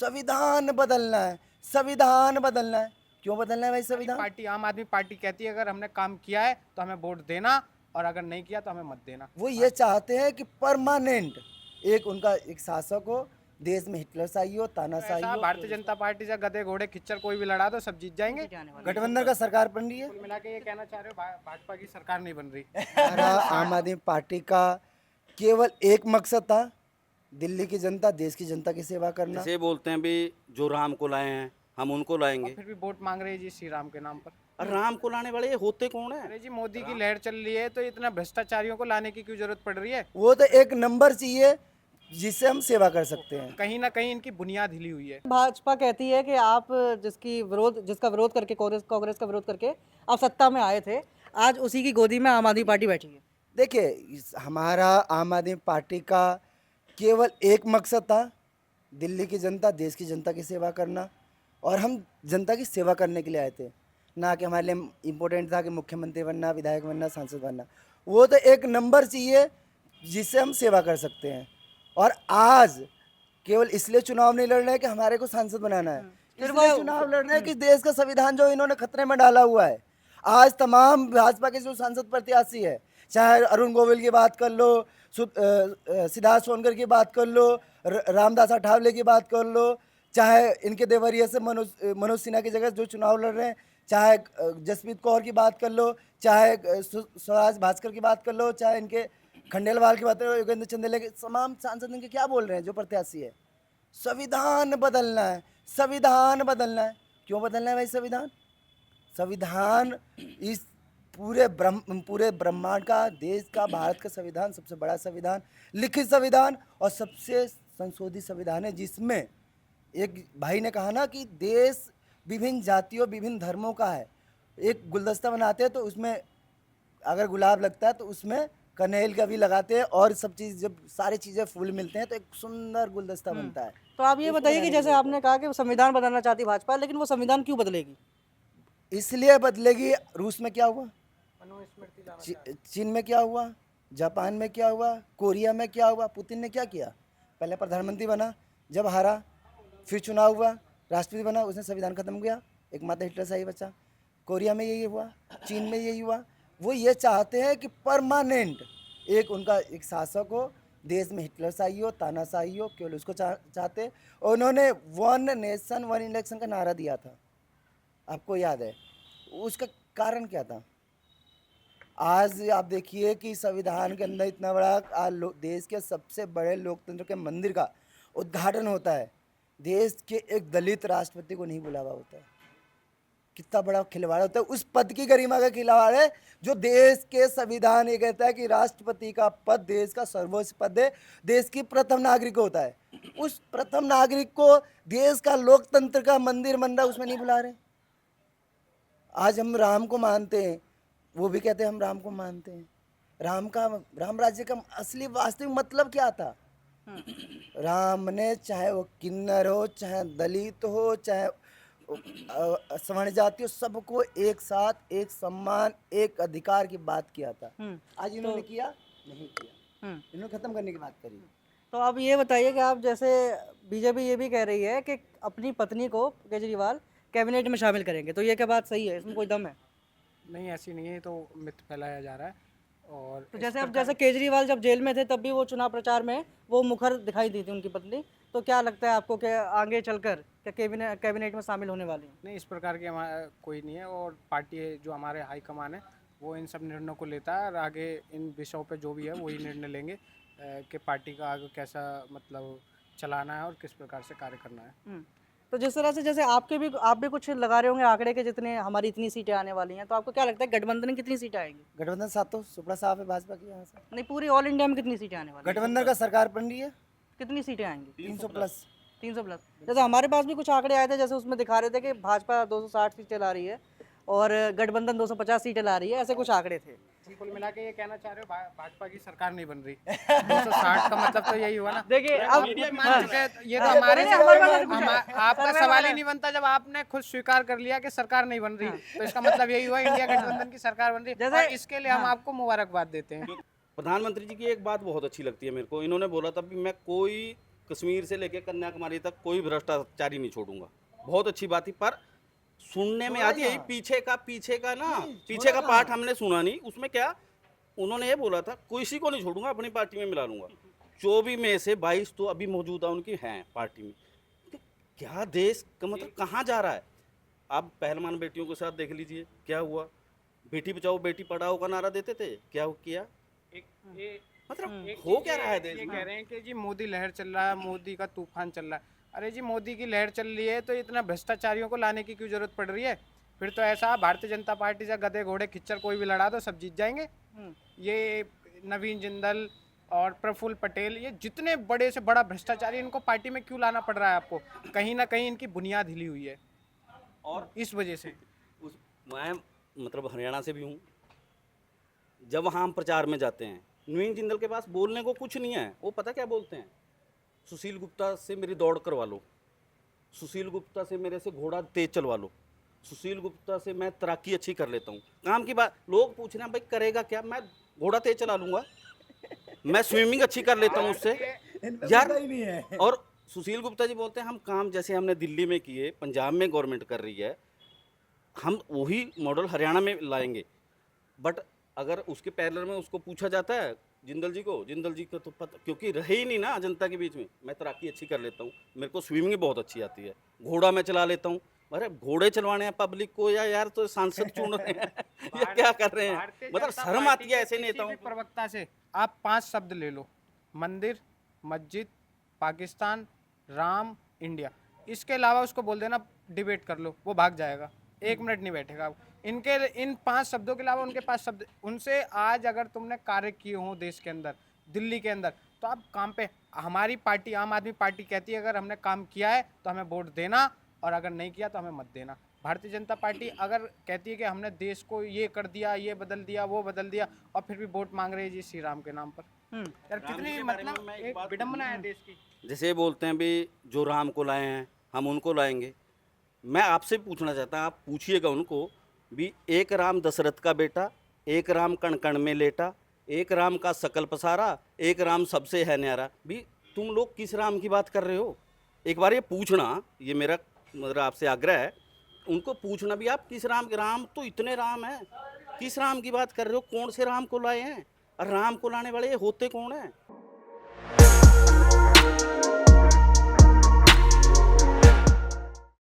संविधान बदलना है, संविधान बदलना है। क्यों बदलना है भाई संविधान? पार्टी आम आदमी पार्टी कहती है अगर हमने काम किया है तो हमें वोट देना और अगर नहीं किया तो हमें मत देना। वो ये चाहते हैं कि परमानेंट एक उनका एक शासक हो, देश में हिटलरशाही हो, तो तानाशाही ऐसा हो। भारतीय जनता पार्टी से गधे घोड़े खिच्चर कोई भी लड़ा दो सब जीत जाएंगे। गठबंधन का सरकार बन रही है। कुल मिला के ये कहना चाह रहे हो भाजपा की सरकार नहीं बन रही। हमारा आम आदमी पार्टी का केवल एक मकसद था, दिल्ली की जनता, देश की जनता की सेवा करना। जैसे बोलते हैं भी जो राम को लाए हैं हम उनको लाएंगे, फिर भी वोट मांग रहे हैं जी श्री राम के नाम पर। और राम को लाने वाले ये होते कौन है? अरे जी मोदी की लहर चल रही है तो इतना भ्रष्टाचारियों को लाने की क्यों जरूरत पड़ रही है? वो तो एक नंबर चाहिए जिससे हम सेवा कर सकते हैं। कहीं ना कहीं इनकी बुनियाद हिली हुई है। भाजपा कहती है कि आप जिसका विरोध करके कांग्रेस का विरोध करके आप सत्ता में आए थे, आज उसी की गोदी में आम आदमी पार्टी बैठी है। देखिए, हमारा आम आदमी पार्टी का केवल एक मकसद था, दिल्ली की जनता, देश की जनता की सेवा करना। और हम जनता की सेवा करने के लिए आए थे, ना कि हमारे लिए इम्पोर्टेंट था कि मुख्यमंत्री बनना, विधायक बनना, सांसद बनना। वो तो एक नंबर चाहिए जिससे हम सेवा कर सकते हैं। और आज केवल इसलिए चुनाव नहीं लड़ रहे हैं कि हमारे को सांसद बनाना है, इसलिए चुनाव लड़ रहे हैं कि देश का संविधान जो इन्होंने खतरे में डाला हुआ है। आज तमाम भाजपा के जो सांसद प्रत्याशी है, चाहे अरुण गोविल की बात कर लो, सिद्धार्थ सोनकर की बात कर लो, रामदास अठावले की बात कर लो, चाहे इनके देवरिया से मनोज सिन्हा की जगह जो चुनाव लड़ रहे हैं, चाहे जसप्रीत कौर की बात कर लो, चाहे स्वराज भास्कर की बात कर लो, चाहे इनके खंडेलवाल की बात करो, योगेंद्र चंदेले के, तमाम सांसद इनके क्या बोल रहे हैं जो प्रत्याशी है? संविधान बदलना है, संविधान बदलना है। क्यों बदलना है भाई संविधान? संविधान इस पूरे ब्रह्मांड का, देश का, भारत का संविधान सबसे बड़ा संविधान, लिखित संविधान और सबसे संशोधित संविधान है, जिसमें एक भाई ने कहा ना कि देश विभिन्न जातियों, विभिन्न धर्मों का है। एक गुलदस्ता बनाते हैं तो उसमें अगर गुलाब लगता है तो उसमें कनेल का भी लगाते हैं, और सब चीज़ जब सारी चीज़ें फूल मिलते हैं तो एक सुंदर गुलदस्ता बनता है। तो आप ये बताइए कि जैसे आपने कहा कि संविधान बदलना चाहती भाजपा, लेकिन वो संविधान क्यों बदलेगी? इसलिए बदलेगी, रूस में क्या हुआ, चीन में क्या हुआ, जापान में क्या हुआ, कोरिया में क्या हुआ। पुतिन ने क्या किया? पहले प्रधानमंत्री बना, जब हारा फिर चुनाव हुआ, राष्ट्रपति बना, उसने संविधान खत्म किया, एक मात्र हिटलरशाही बचा। कोरिया में यही हुआ, चीन में यही हुआ। वो ये चाहते हैं कि परमानेंट एक उनका एक शासक हो, देश में हिटलरशाही हो, तानाशाही हो, केवल उसको चाहते हैं। और उन्होंने वन नेशन वन इलेक्शन का नारा दिया था, आपको याद है? उसका कारण क्या था? आज आप देखिए कि संविधान के अंदर इतना बड़ा देश के सबसे बड़े लोकतंत्र के मंदिर का उद्घाटन होता है, देश के एक दलित राष्ट्रपति को नहीं बुलावा होता है। कितना बड़ा खिलवाड़ होता है, उस पद की गरिमा का खिलवाड़ है जो देश के संविधान ये कहता है कि राष्ट्रपति का पद देश का सर्वोच्च पद है, देश की प्रथम नागरिक होता है। उस प्रथम नागरिक को देश का लोकतंत्र का मंदिर बन रहा है, उसमें नहीं बुला रहे। आज हम राम को मानते हैं, वो भी कहते हैं हम राम को मानते हैं। राम राज्य का असली वास्तविक मतलब क्या था? राम ने, चाहे वो किन्नर हो, चाहे दलित हो, चाहे सवर्ण जाति हो, सबको एक साथ, एक सम्मान, एक अधिकार की बात किया था। आज इन्होंने किया नहीं किया, इन्होंने खत्म करने की बात करी। तो आप ये बताइए कि आप जैसे बीजेपी ये भी कह रही है कि अपनी पत्नी को केजरीवाल कैबिनेट में शामिल करेंगे, तो ये क्या बात सही है? इसमें कोई दम है? नहीं ऐसी नहीं है, तो मिथ फैलाया जा रहा है। और तो जैसे केजरीवाल जब जेल में थे तब भी वो चुनाव प्रचार में वो मुखर दिखाई दी थी उनकी पत्नी, तो क्या लगता है आपको कि आगे चलकर क्या कैबिनेट में शामिल होने वाली हैं? नहीं, इस प्रकार की हमारा कोई नहीं है। और पार्टी है जो हमारे हाईकमान है वो इन सब निर्णयों को लेता है, और आगे इन विषयों पे जो भी है वही निर्णय लेंगे कि पार्टी का आगे कैसा मतलब चलाना है और किस प्रकार से कार्य करना है। तो जिस तरह से जैसे आप भी कुछ लगा रहे होंगे आंकड़े के, जितने हमारी इतनी सीटें आने वाली हैं, तो आपको क्या लगता है गठबंधन की कितनी सीटें आएंगी? गठबंधन साथ तो सुपड़ा साफ है भाजपा की यहाँ से। नहीं, पूरी ऑल इंडिया में कितनी सीटें आने वाली हैं? गठबंधन का सरकार बन रही है, कितनी सीटें आएंगी? 300 प्लस। 300 प्लस। जैसे हमारे पास भी कुछ आंकड़े आए थे, जैसे उसमें दिखा रहे थे कि भाजपा 260 सीटें ला रही है और गठबंधन 250 सीटें ला रही है, ऐसे कुछ आंकड़े थे। कुल मिला के ये कहना चाह रहे हो भाजपा की सरकार नहीं बन रही। 260 का मतलब तो यही हुआ ना। देखिए अब मान चुके हैं, ये तो हमारे आपका सवाल ही नहीं बनता जब आपने खुद स्वीकार कर लिया कि सरकार नहीं बन रही, तो इसका मतलब यही हुआ इंडिया गठबंधन की सरकार बन रही है। और इसके लिए हम आपको मुबारकबाद देते हैं। प्रधानमंत्री जी की एक बात बहुत अच्छी लगती है मेरे को, इन्होंने बोला था कि मैं कोई कश्मीर से लेकर कन्याकुमारी तक कोई भ्रष्टाचारी नहीं छोड़ूंगा। बहुत अच्छी बात थी, पर सुनने में आती है पीछे का ना, पीछे का पार्ट हमने सुना नहीं। उसमें क्या उन्होंने ये बोला था, किसी को नहीं छोड़ूंगा, अपनी पार्टी में मिला लूंगा। 24 में से 22 तो अभी मौजूदा उनकी हैं पार्टी में। क्या देश का मतलब कहाँ जा रहा है? आप पहलवान बेटियों के साथ देख लीजिए क्या हुआ। बेटी बचाओ बेटी पढ़ाओ का नारा देते थे, क्या किया? मतलब हो क्या रहा है देश ये में? कह रहे हैं कि जी मोदी लहर चल रहा है, मोदी का तूफान चल रहा है। अरे जी मोदी की लहर चल रही है तो इतना भ्रष्टाचारियों को लाने की क्यों जरूरत पड़ रही है? फिर तो ऐसा भारतीय जनता पार्टी से गधे घोड़े खिच्चर कोई भी लड़ा दो सब जीत जाएंगे। ये नवीन जिंदल और प्रफुल्ल पटेल, ये जितने बड़े से बड़ा भ्रष्टाचारी, इनको पार्टी में क्यों लाना पड़ रहा है आपको? कहीं ना कहीं इनकी बुनियाद हिली हुई है और इस वजह से। मैं मतलब हरियाणा से भी हूँ। जब वहाँ हम प्रचार में जाते हैं, नवीन जिंदल के पास बोलने को कुछ नहीं है। वो पता क्या बोलते हैं? सुशील गुप्ता से मेरी दौड़ करवा लो, सुशील गुप्ता से मेरे से घोड़ा तेज चलवा लो, सुशील गुप्ता से मैं तैराकी अच्छी कर लेता हूँ। काम की बात, लोग पूछ रहे हैं भाई करेगा क्या? मैं घोड़ा तेज चला लूँगा, मैं स्विमिंग अच्छी कर लेता हूँ उससे यार। ही नहीं है। और सुशील गुप्ता जी बोलते हैं हम काम जैसे हमने दिल्ली में किए, पंजाब में गवर्नमेंट कर रही है, हम वही मॉडल हरियाणा में लाएंगे। बट अगर उसके पैरेलल में उसको पूछा जाता है जिंदल जी को तो पता, क्योंकि रहे ही नहीं ना जनता के बीच में। मैं तैराकी अच्छी कर लेता हूँ, मेरे को स्विमिंग बहुत अच्छी आती है, घोड़ा मैं चला लेता हूँ। अरे घोड़े चलवाने हैं पब्लिक को या यार तो सांसद चुन रहे हैं या क्या कर रहे हैं? मतलब शर्म आती है ऐसे नेताओं को। प्रवक्ता से आप 5 शब्द ले लो, मंदिर, मस्जिद, पाकिस्तान, राम, इंडिया, इसके अलावा उसको बोल देना डिबेट कर लो, वो भाग जाएगा, 1 मिनट नहीं बैठेगा। इनके इन 5 शब्दों के अलावा उनके 5 शब्द, उनसे आज अगर तुमने कार्य किए हों देश के अंदर, दिल्ली के अंदर, तो आप काम पे। हमारी पार्टी आम आदमी पार्टी कहती है अगर हमने काम किया है तो हमें वोट देना, और अगर नहीं किया तो हमें मत देना। भारतीय जनता पार्टी अगर कहती है कि हमने देश को ये कर दिया, ये बदल दिया, वो बदल दिया, और फिर भी वोट मांग रहे हैं जी श्री राम के नाम पर, यार कितनी के बारे में मतलब मैं एक एक बात विडंबना है देश की। जैसे ये बोलते हैं भी जो राम को लाए हैं हम उनको लाएंगे। मैं आपसे पूछना चाहता हूँ, आप पूछिएगा उनको भी, एक राम दशरथ का बेटा, एक राम कण कण में लेटा, एक राम का सकल पसारा, एक राम सबसे है न्यारा। भी तुम लोग किस राम की बात कर रहे हो? एक बार ये पूछना, ये मेरा मतलब आपसे आग्रह है, उनको पूछना भी आप किस राम के। राम तो इतने राम हैं, किस राम की बात कर रहे हो? कौन से राम को लाए हैं? और राम को लाने वाले ये होते कौन हैं?